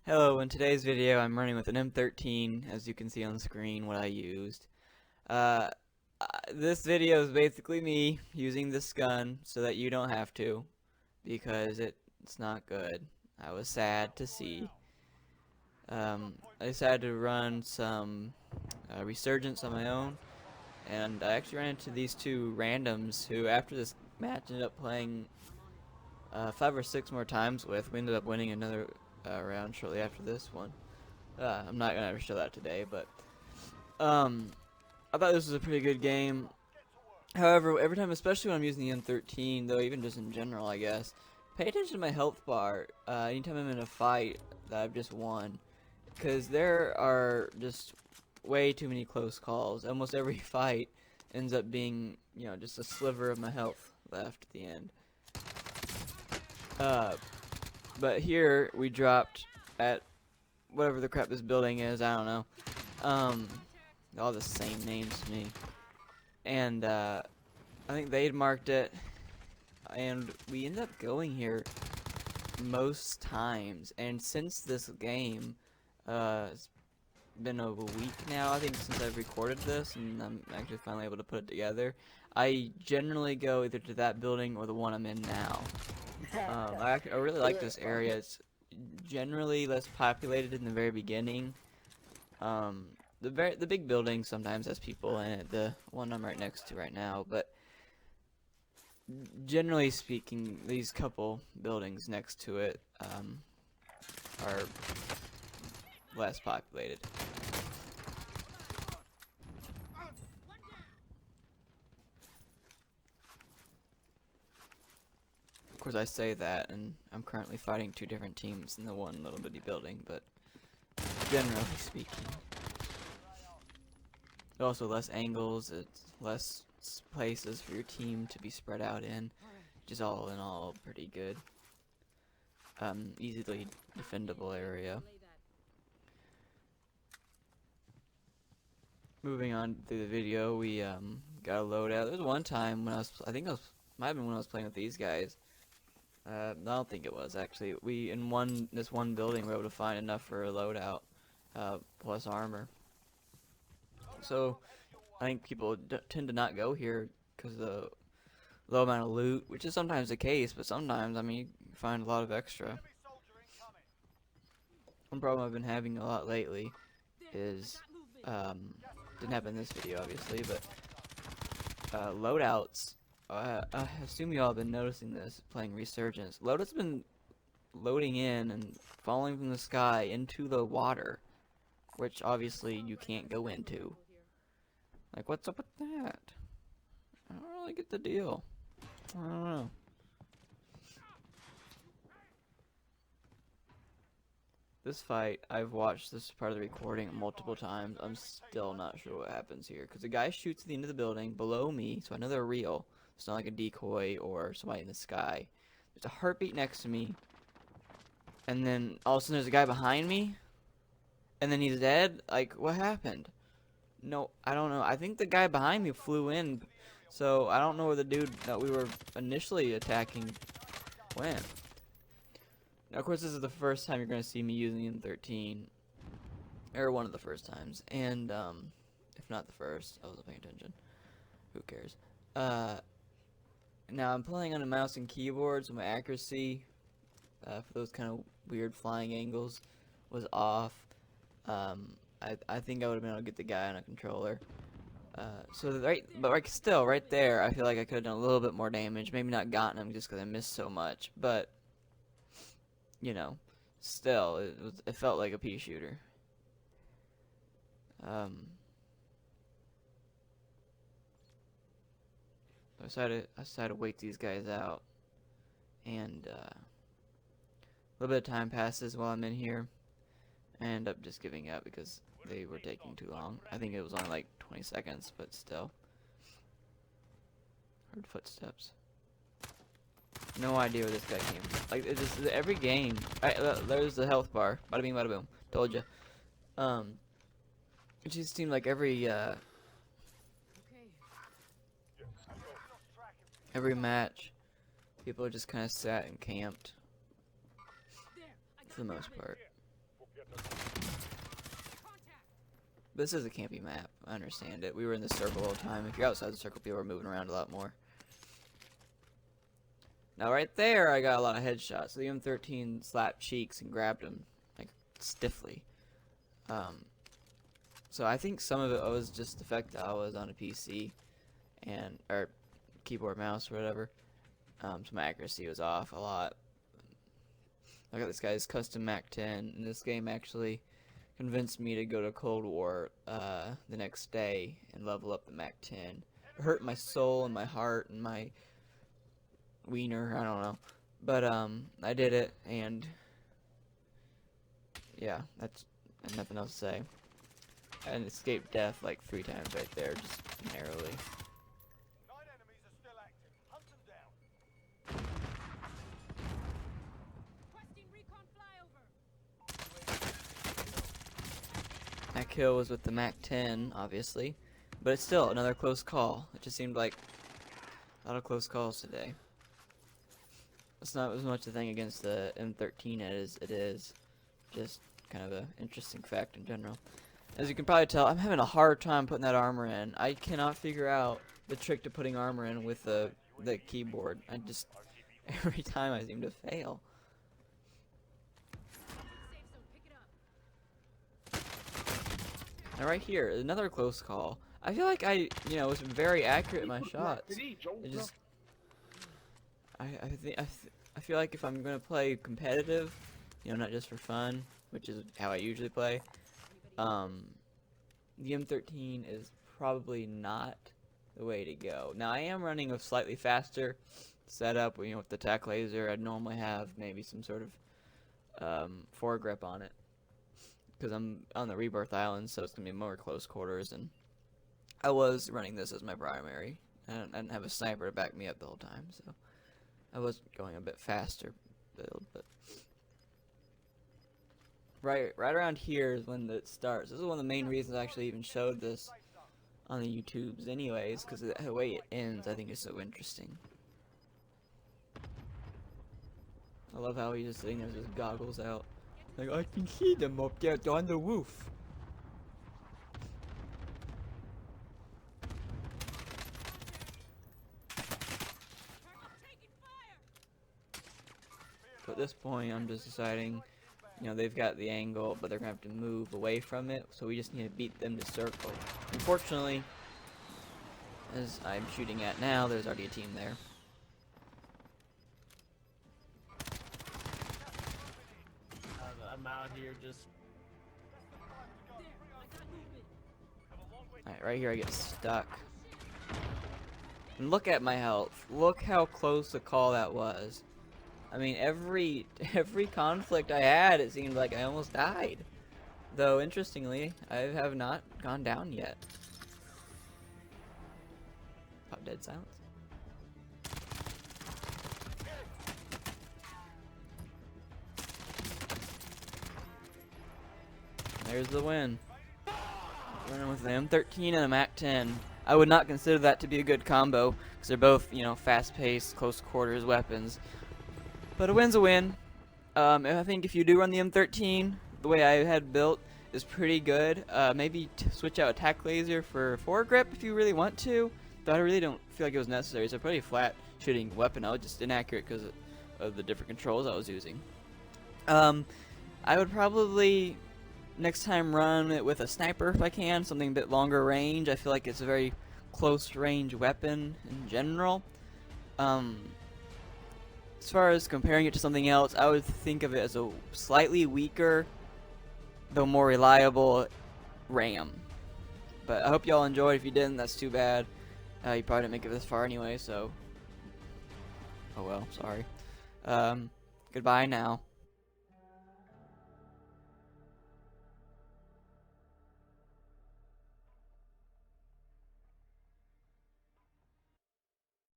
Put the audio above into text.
Hello, in today's video I'm running with an M13, as you can see on the screen what I used. Uh, this video is basically me using this gun so that you don't have to, because it's not good. I was sad to see. I decided to run some Resurgence on my own, and I actually ran into these two randoms who after this match ended up playing 5 or 6 more times with. We ended up winning another round shortly after this one. I'm not gonna show that today, but I thought this was a pretty good game. However, every time, especially when I'm using the M13, though, even just in general, I guess, pay attention to my health bar. Anytime I'm in a fight that I've just won, because there are just way too many close calls. Almost every fight ends up being, just a sliver of my health left at the end. But here we dropped at whatever the crap this building is. I don't know. All the same names to me. And I think they'd marked it, and we ended up going here most times. And since this game, it's been a week now, I think, since I've recorded this, and I'm actually finally able to put it together. I generally go either to that building or the one I'm in now. I really like this area. It's generally less populated in the very beginning. The big building sometimes has people in it, the one I'm right next to right now, but generally speaking, these couple buildings next to it are less populated. Of course, I say that, and I'm currently fighting 2 different teams in the one little bitty building, but generally speaking. Also, less angles, it's less places for your team to be spread out in, which is all in all pretty good. Easily defendable area. Moving on through the video, we got a loadout. There was one time when might have been when I was playing with these guys. I don't think it was actually. We this one building we were able to find enough for a loadout, plus armor. So I think people tend to not go here because of the low amount of loot, which is sometimes the case, but sometimes, I mean, you find a lot of extra. One problem I've been having a lot lately is, didn't happen in this video obviously, but loadouts. I assume you all have been noticing this playing Resurgence. Loadout's been loading in and falling from the sky into the water, which obviously you can't go into. Like, what's up with that? I don't really get the deal. I don't know. This fight, I've watched this part of the recording multiple times. I'm still not sure what happens here. Because the guy shoots at the end of the building below me, so I know they're real. It's not like a decoy or somebody in the sky. There's a heartbeat next to me. And then all of a sudden there's a guy behind me. And then he's dead? Like, what happened? No, I don't know. I think the guy behind me flew in. So I don't know where the dude that we were initially attacking went. Now, of course, this is the first time you're going to see me using the M13. Or one of the first times. And, if not the first, I wasn't paying attention. Who cares? Now, I'm playing on a mouse and keyboard, so my accuracy for those kind of weird flying angles was off. I think I would have been able to get the guy on a controller. Still, right there, I feel like I could have done a little bit more damage. Maybe not gotten him just because I missed so much, but still, it felt like a pea shooter. I decided to wait these guys out, and a little bit of time passes while I'm in here. I end up just giving up because they were taking too long. I think it was only like 20 seconds, but still. Heard footsteps. No idea where this guy came from. Like, it's just every game. There's the health bar. Bada bing, bada boom. Told ya. It just seemed like every match, people just kind of sat and camped. For the most part. This is a campy map. I understand it. We were in the circle all the time. If you're outside the circle, people are moving around a lot more. Now right there, I got a lot of headshots. So the M13 slapped cheeks and grabbed him, like, stiffly. So I think some of it was just the fact that I was on a PC, or keyboard, mouse, or whatever. So my accuracy was off a lot. I got this guy's custom M13, and this game actually convinced me to go to Cold War the next day and level up the M13. It hurt my soul and my heart and my wiener, I don't know. But I did it, and yeah, that's nothing else to say. And escaped death like 3 times right there, just narrowly. 9 enemies are still active. Hunt them down. Requesting recon flyover. That kill was with the M13, obviously, but it's still another close call. It just seemed like a lot of close calls today. It's not as much a thing against the M13 as it is just kind of an interesting fact in general. As you can probably tell, I'm having a hard time putting that armor in. I cannot figure out the trick to putting armor in with the keyboard. I just, every time I seem to fail. Now right here, another close call. I feel like I, was very accurate in my shots. It just, I feel like if I'm gonna play competitive, not just for fun, which is how I usually play, the M13 is probably not the way to go. Now I am running a slightly faster setup, with the tac laser. I'd normally have maybe some sort of foregrip on it, because I'm on the Rebirth Island, so it's gonna be more close quarters, and I was running this as my primary. I didn't have a sniper to back me up the whole time, so I was going a bit faster build, but right around here is when it starts. This is one of the main reasons I actually even showed this on the YouTubes anyways, because the way it ends I think is so interesting. I love how he's just sitting there with his goggles out. Like, I can see them up there on the roof. So at this point I'm just deciding, they've got the angle, but they're gonna have to move away from it, so we just need to beat them to circle. Unfortunately, as I'm shooting at now, there's already a team there. I'm out here just... Alright, right here I get stuck. And look at my health. Look how close the call that was. I mean, every conflict I had, it seemed like I almost died. Though, interestingly, I have not gone down yet. Pop dead silence. There's the win. Running with the M13 and the M10. I would not consider that to be a good combo, because they're both, fast-paced, close quarters weapons. But a win's a win. I think if you do run the M13, the way I had built is pretty good. Maybe switch out a tac laser for foregrip if you really want to. Though I really don't feel like it was necessary. It's a pretty flat shooting weapon. I was just inaccurate because of the different controls I was using. I would probably next time run it with a sniper if I can, something a bit longer range. I feel like it's a very close range weapon in general. As far as comparing it to something else, I would think of it as a slightly weaker, though more reliable RAM. But I hope y'all enjoyed. If you didn't, that's too bad. You probably didn't make it this far anyway, so... oh well, sorry. Goodbye now.